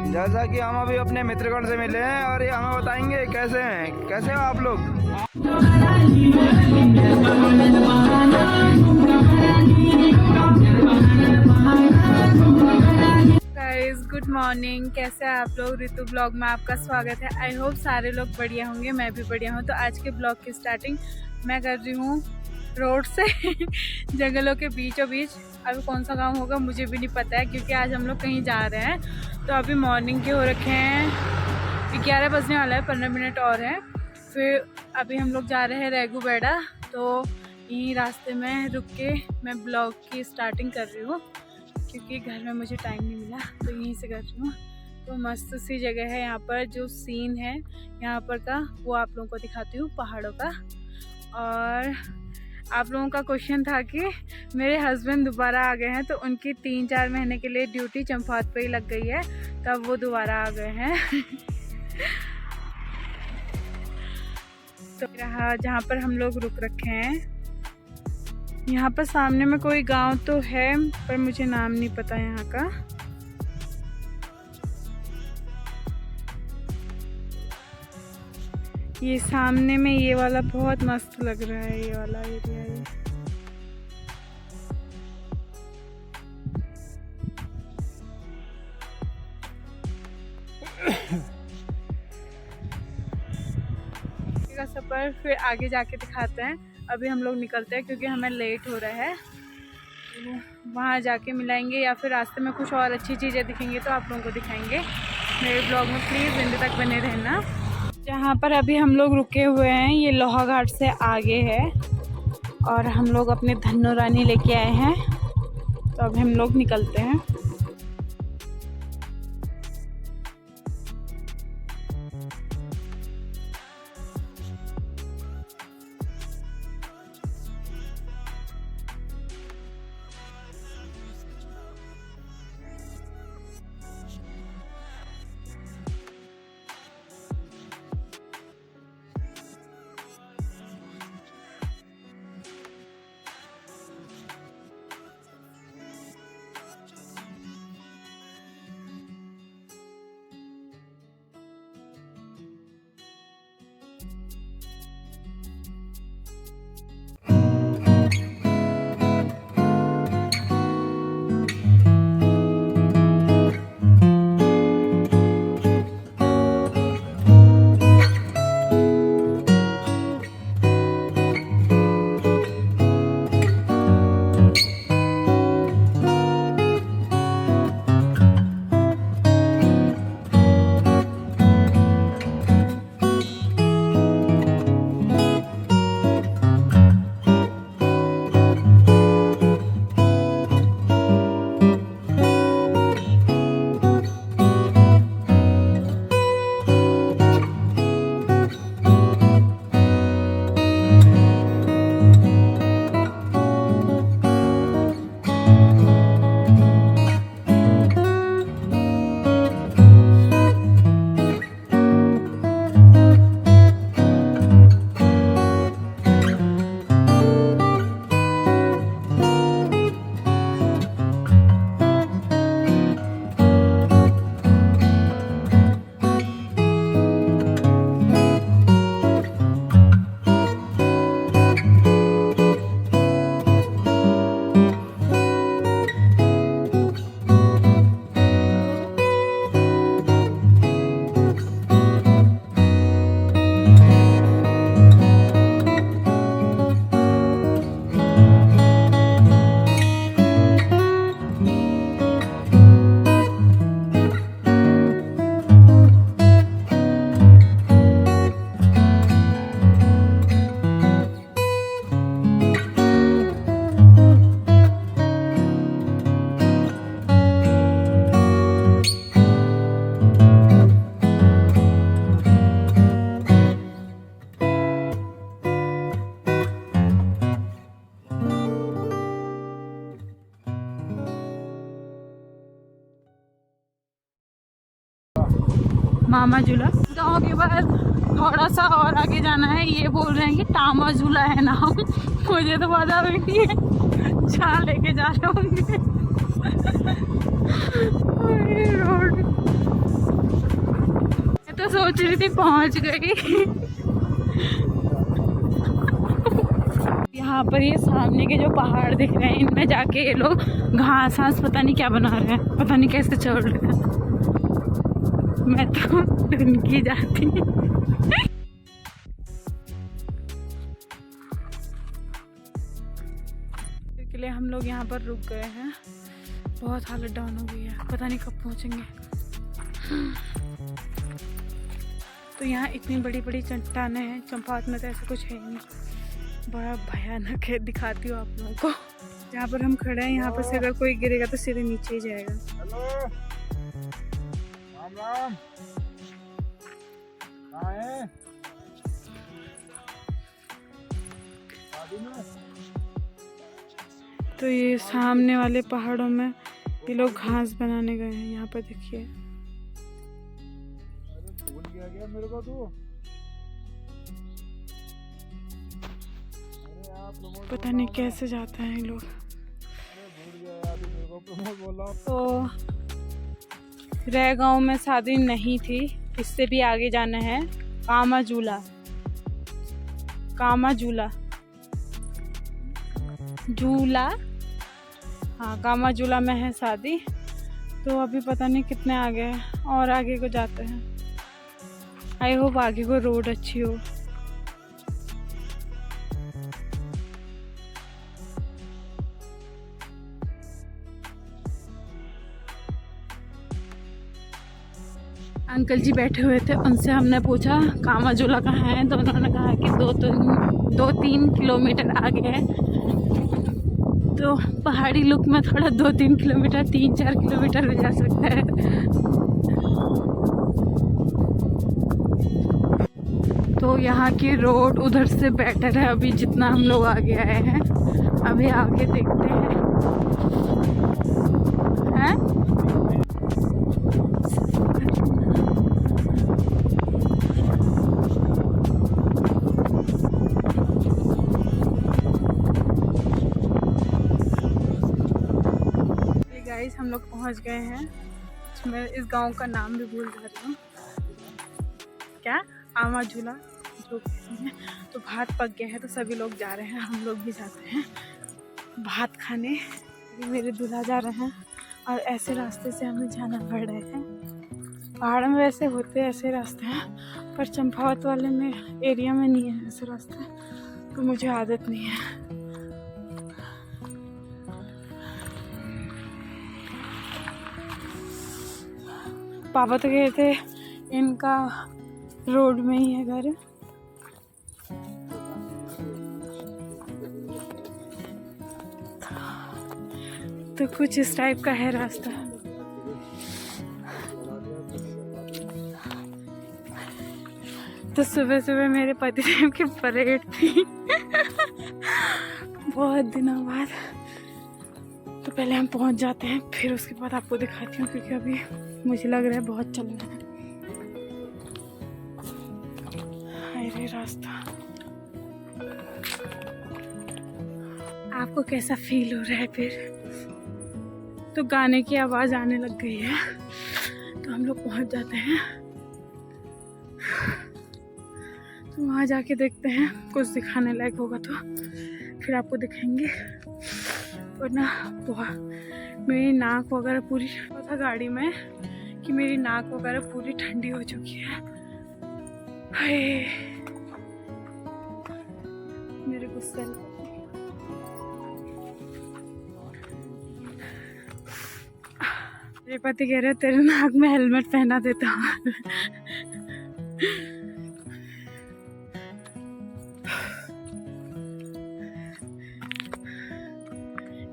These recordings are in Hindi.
जैसा कि हम अभी अपने मित्रगण से मिले हैं और ये हमें बताएंगे कैसे हैं, कैसे हो आप लोग। गाइस गुड मॉर्निंग, कैसे हैं आप लोग। ऋतु ब्लॉग में आपका स्वागत है। आई होप सारे लोग बढ़िया होंगे, मैं भी बढ़िया हूँ। तो आज के ब्लॉग की स्टार्टिंग मैं कर रही हूँ रोड से जंगलों के बीचों बीच। अभी कौन सा गांव होगा मुझे भी नहीं पता है, क्योंकि आज हम लोग कहीं जा रहे हैं। तो अभी मॉर्निंग के हो रखे हैं, 11 बजने वाला है, 15 मिनट और है। फिर अभी हम लोग जा रहे हैं रेगुबेड़ा। तो यहीं रास्ते में रुक के मैं ब्लॉग की स्टार्टिंग कर रही हूँ, क्योंकि घर में मुझे टाइम नहीं मिला, तो यहीं से कर रही हूँ। तो मस्त सी जगह है यहाँ पर। जो सीन है यहाँ पर का वो आप लोगों को दिखाती हूँ, पहाड़ों का। और आप लोगों का क्वेश्चन था कि मेरे हस्बैंड दोबारा आ गए हैं, तो उनकी 3-4 महीने के लिए ड्यूटी चंपावत पे ही लग गई है, तब वो दोबारा आ गए हैं। तो रहा जहाँ पर हम लोग रुक रखे हैं, यहाँ पर सामने में कोई गांव तो है, पर मुझे नाम नहीं पता यहाँ का। ये सामने में ये वाला बहुत मस्त लग रहा है, ये वाला एरिया ये। का सफर फिर आगे जाके दिखाते हैं। अभी हम लोग निकलते हैं क्योंकि हमें लेट हो रहा है। वहाँ जाके मिलाएंगे, या फिर रास्ते में कुछ और अच्छी चीज़ें दिखेंगी तो आप लोगों को दिखाएंगे। मेरे ब्लॉग में प्लीज़ एंड तक बने रहना। जहाँ पर अभी हम लोग रुके हुए हैं ये लोहा घाट से आगे है, और हम लोग अपने धन्नो रानी लेके आए हैं। तो अब हम लोग निकलते हैं। मामा झूला गाँव के बाद थोड़ा सा और आगे जाना है। ये बोल रहे हैं कि टामा झूला है नाम। मुझे तो पता भी नहीं है। जहाँ लेके जा रहे होंगे। रोड मैं तो सोच रही थी पहुंच गई। यहाँ पर ये सामने के जो पहाड़ दिख रहे हैं इनमें जाके ये लोग घास घास पता नहीं क्या बना रहे हैं, पता नहीं कैसे चल रहे हैं। मैं तो ढूंढ जाती। के लिए हम लोग यहाँ पर रुक गए हैं। बहुत हालत डाउन हो गई है, पता नहीं कब पहुँचेंगे। तो यहाँ इतनी बड़ी बड़ी चट्टानें हैं, चंपावत में तो ऐसा कुछ है ही नहीं, बड़ा भयानक है। दिखाती हूँ आप लोगों को। जहाँ पर हम खड़े हैं यहाँ पर से अगर कोई गिरेगा तो सीधे नीचे ही जाएगा। हेलो, राम राम, कहाँ हैं? शादी में? तो ये सामने वाले पहाड़ों में ये लोग घास बनाने गए हैं। यहाँ पर देखिए। अरे भूल गया मेरे को तू। पता नहीं कैसे जाते हैं ये लोग। तो रह गांव में शादी नहीं थी, इससे भी आगे जाना है। कामाझूला, कामाझूला झूला, हाँ कामाझूला में है शादी। तो अभी पता नहीं कितने आगे हैं और आगे को जाते हैं। आई होप आगे को रोड अच्छी हो। अंकल जी बैठे हुए थे, उनसे हमने पूछा कामाझूला कहाँ है, तो उन्होंने कहा कि 2-3 किलोमीटर आगे है। तो पहाड़ी लुक में थोड़ा 2-3 किलोमीटर 3-4 किलोमीटर भी जा सकता है। तो यहाँ की रोड उधर से बेटर है अभी जितना हम लोग आगे आए हैं। अभी आगे देखते हैं। गाइस हम लोग पहुंच गए हैं। मैं इस गांव का नाम भी भूल जा रही हूँ। क्या कामाझूला जो कहते हैं। तो भात पक गया है तो सभी लोग जा रहे हैं, हम लोग भी जाते हैं भात खाने। मेरे दूल्हा जा रहे हैं और ऐसे रास्ते से हमें जाना पड़ रहा है। पहाड़ में वैसे होते ऐसे रास्ते हैं, पर चंपावत वाले में एरिया में नहीं है ऐसे रास्ते, तो मुझे आदत नहीं है। पापा तो कहे थे इनका रोड में ही है घर। तो कुछ इस टाइप का है रास्ता। तो सुबह सुबह मेरे पतिदेव की परेड थी बहुत दिनों बाद। तो पहले हम पहुंच जाते हैं, फिर उसके बाद आपको दिखाती हूँ, क्योंकि अभी मुझे लग रहा है बहुत चल रहा है। अरे रास्ता आपको कैसा फील हो रहा है? फिर तो गाने की आवाज़ आने लग गई है, तो हम लोग पहुंच जाते हैं। तो वहाँ जाके देखते हैं, कुछ दिखाने लायक होगा तो फिर आपको दिखाएंगे। वरना मेरी नाक वगैरह पूरी था गाड़ी में कि मेरी नाक वगैरह पूरी ठंडी हो चुकी है। हाय मेरे गुस्से। मेरे पति कह रहे तेरे नाक में हेलमेट पहना देता हूँ।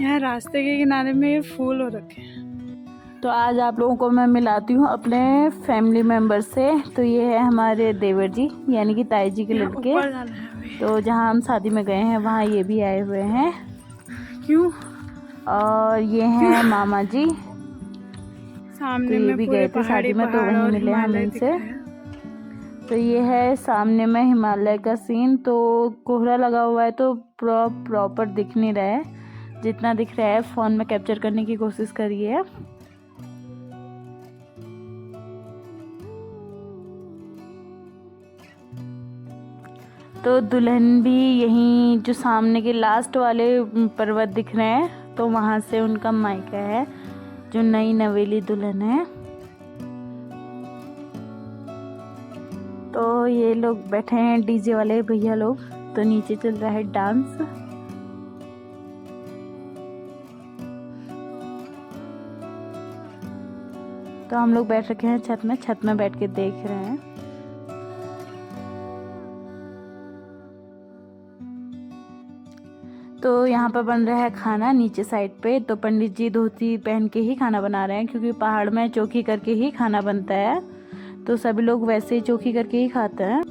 यहाँ रास्ते के किनारे में ये फूल हो रखे हैं। तो आज आप लोगों को मैं मिलाती हूँ अपने फैमिली मेम्बर से। तो ये है हमारे देवर जी, यानी कि ताई जी के लड़के। तो जहाँ हम शादी में गए हैं वहाँ ये भी आए हुए हैं। क्यों? और ये हैं मामा जी, सामने तो ये भी गए थे शादी में, तो वहीं मिले हम इनसे। तो ये है सामने में हिमालय का सीन। तो कोहरा लगा हुआ है तो प्रॉपर दिख नहीं रहा है, जितना दिख रहा है फ़ोन में कैप्चर करने की कोशिश करी है। तो दुल्हन भी यहीं जो सामने के लास्ट वाले पर्वत दिख रहे हैं तो वहाँ से उनका मायका है, जो नई नवेली दुल्हन है। तो ये लोग बैठे हैं डीजे वाले भैया लोग, तो नीचे चल रहा है डांस। तो हम लोग बैठ रखे हैं छत में बैठ के देख रहे हैं। तो यहाँ पर बन रहा है खाना नीचे साइड पे। तो पंडित जी धोती पहन के ही खाना बना रहे हैं, क्योंकि पहाड़ में चौकी करके ही खाना बनता है, तो सभी लोग वैसे ही चौकी करके ही खाते हैं।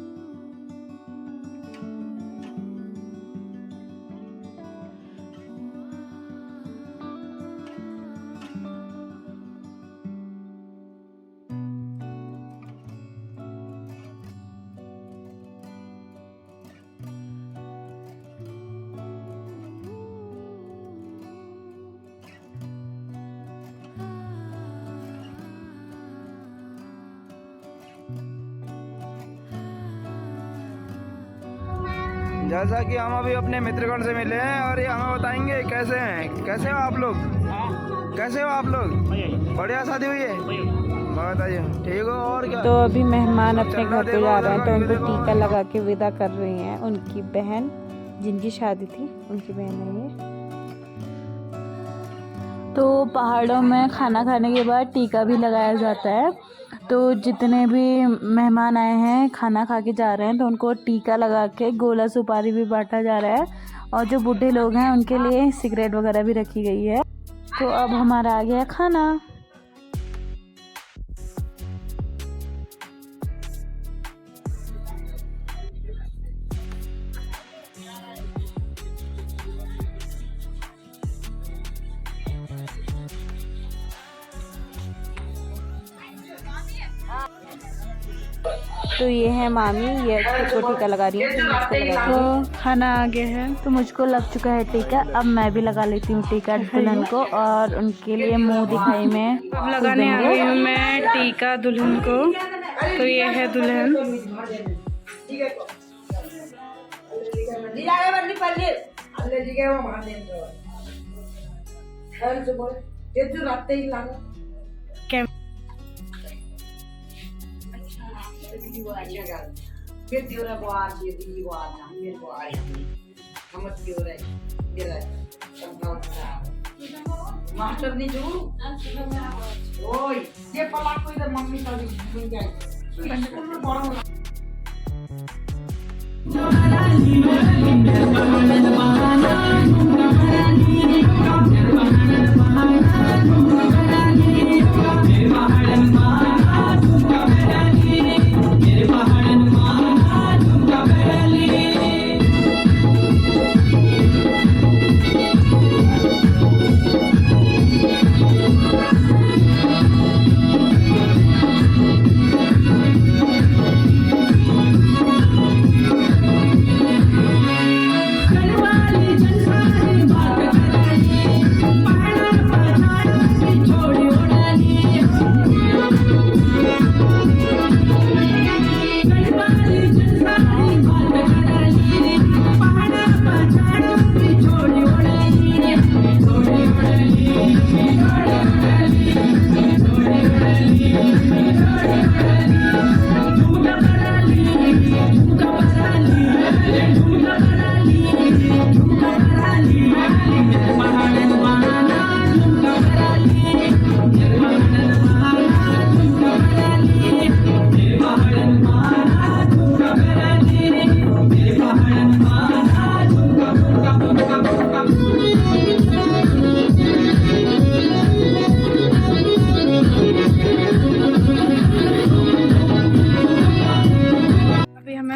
जैसा कि हम अभी अपने मित्रगण से मिले हैं और ये हमें बताएंगे कैसे हैं, कैसे हो आप लोग, कैसे हो आप लोग, बढ़िया शादी हुई है, बताइए ठीक हो और क्या। तो अभी मेहमान अपने घर पे जा रहे हैं, तो उनको टीका लगा के विदा कर रही हैं उनकी बहन, जिनकी शादी थी उनकी बहन है ये। तो पहाड़ों में खाना खाने के बाद टीका भी लगाया जाता है। तो जितने भी मेहमान आए हैं खाना खा के जा रहे हैं, तो उनको टीका लगा के गोला सुपारी भी बांटा जा रहा है, और जो बूढ़े लोग हैं उनके लिए सिगरेट वगैरह भी रखी गई है। तो अब हमारा आ गया खाना। तो ये है मामी, ये खुद को टीका लगा रही है। तो खाना आ गया है, तो मुझको लग चुका है टीका। अब मैं भी लगा लेती हूँ टीका दुल्हन को, और उनके लिए मुंह दिखाई में अब लगाने आ गई हूँ मैं टीका दुल्हन को। तो ये है दुल्हन। मास्टर ने जो ओए ये पलाक को इधर मम्मी का मिल जाए स्कूल में बड़ा हो।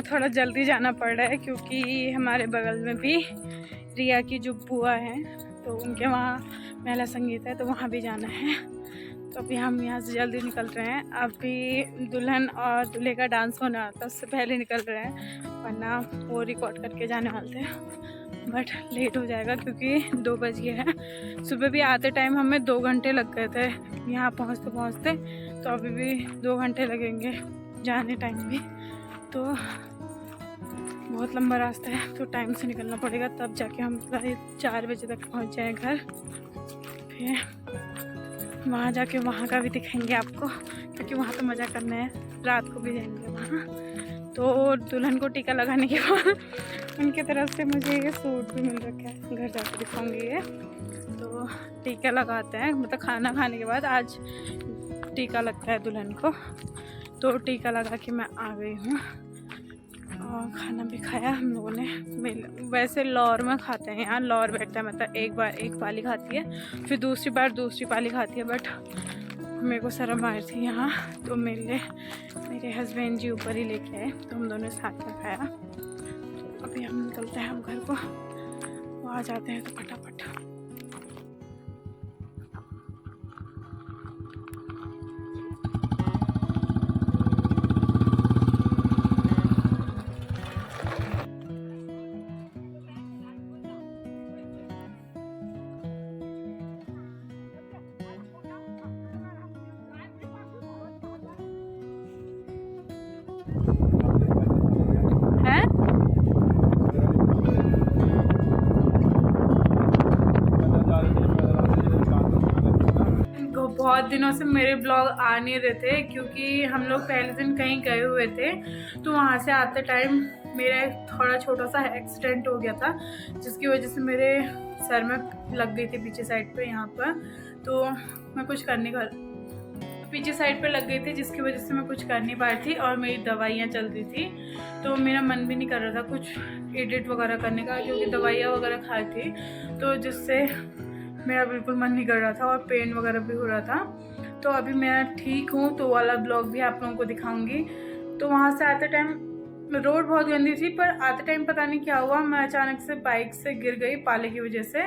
थोड़ा जल्दी जाना पड़ रहा है, क्योंकि हमारे बगल में भी रिया की जो बुआ हैं तो उनके वहाँ महिला संगीत है, तो वहाँ भी जाना है। तो अभी हम यहाँ से जल्दी निकल रहे हैं। अभी दुल्हन और दूल्हे का डांस होने वाला था, उससे पहले निकल रहे हैं, वरना वो रिकॉर्ड करके जाने वाले थे। बट लेट हो जाएगा क्योंकि 2 बज गए हैं। सुबह भी आते टाइम हमें 2 घंटे लग गए थे यहाँ पहुँचते पहुँचते, तो अभी भी 2 घंटे लगेंगे जाने टाइम भी। तो बहुत लंबा रास्ता है, तो टाइम से निकलना पड़ेगा, तब जाके हम 4 बजे तक पहुँच जाएँ घर। फिर वहाँ जाके वहाँ का भी दिखाएंगे आपको, क्योंकि वहाँ तो मज़ा करना है, रात को भी जाएंगे वहाँ। तो दुल्हन को टीका लगाने के बाद उनकी तरफ से मुझे ये सूट भी मिल रखा है, घर जाकर दिखाऊंगी ये। तो टीका लगाते हैं, मतलब खाना खाने के बाद आज टीका लगता है दुल्हन को। तो टीका लगा के मैं आ गई हूँ और खाना भी खाया हम लोगों ने। वैसे लौर में खाते हैं यहाँ, लौर बैठता है, मतलब एक बार एक पाली खाती है, फिर दूसरी बार दूसरी पाली खाती है। बट मेरे को शर्म आ रही थी यहाँ, तो मेरे हस्बैंड जी ऊपर ही लेके आए, तो हम दोनों साथ में खाया। तो अभी हम निकलते हैं हम घर को, वो आ जाते हैं तो फटाफट। बहुत दिनों से मेरे ब्लॉग आ नहीं रहे थे, क्योंकि हम लोग पहले दिन कहीं गए हुए थे, तो वहाँ से आते टाइम मेरा थोड़ा छोटा सा एक्सीडेंट हो गया था, जिसकी वजह से मेरे सर में लग गई थी पीछे साइड पे यहाँ पर। तो मैं कुछ करने का पीछे साइड पे लग गई थी, जिसकी वजह से मैं कुछ कर नहीं पा रही थी, और मेरी दवाइयाँ चल रही थी, तो मेरा मन भी नहीं कर रहा था कुछ एडिट वगैरह करने का, क्योंकि दवाइयाँ वगैरह खाई थी, तो जिससे मेरा बिल्कुल मन नहीं कर रहा था और पेन वगैरह भी हो रहा था। तो अभी मैं ठीक हूँ, तो वाला ब्लॉग भी आप लोगों को दिखाऊंगी। तो वहाँ से आते टाइम रोड बहुत गंदी थी, पर आते टाइम पता नहीं क्या हुआ, मैं अचानक से बाइक से गिर गई पाले की वजह से,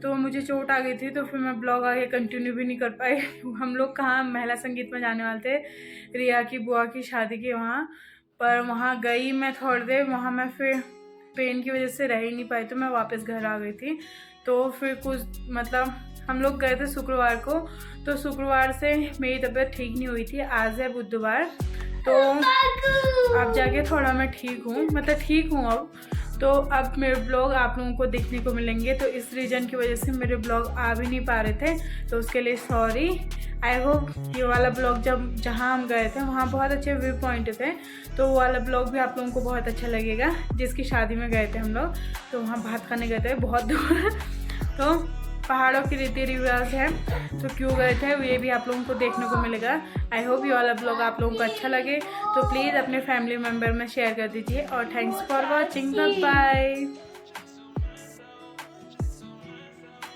तो मुझे चोट आ गई थी। तो फिर मैं ब्लॉग आगे कंटिन्यू भी नहीं कर पाई। हम लोग कहाँ महिला संगीत में जाने वाले थे, रिया की बुआ की शादी के वहाँ, पर वहाँ गई मैं थोड़ी देर, वहाँ मैं फिर पेन की वजह से रह ही नहीं पाई, तो मैं वापस घर आ गई थी। तो फिर कुछ मतलब हम लोग गए थे शुक्रवार को, तो शुक्रवार से मेरी तबीयत ठीक नहीं हुई थी। आज है बुधवार, तो अब जाके थोड़ा मैं ठीक हूँ, मतलब ठीक हूँ अब। तो अब मेरे ब्लॉग आप लोगों को देखने को मिलेंगे, तो इस रीज़न की वजह से मेरे ब्लॉग आ भी नहीं पा रहे थे, तो उसके लिए सॉरी। आई होप ये वाला ब्लॉग जहाँ हम गए थे वहाँ बहुत अच्छे व्यू पॉइंट थे, तो वो वाला ब्लॉग भी आप लोगों को बहुत अच्छा लगेगा। जिसकी शादी में गए थे हम लोग, तो वहाँ भात खाने गए थे बहुत दूर। तो पहाड़ों की रीति रिवाज है, तो क्यों गए थे ये भी आप लोगों को देखने को मिलेगा। आई होप ये वाला ब्लॉग आप लोगों को अच्छा लगे, तो प्लीज़ अपने फैमिली मेम्बर में शेयर कर दीजिए। और थैंक्स फॉर वॉचिंग, बाय।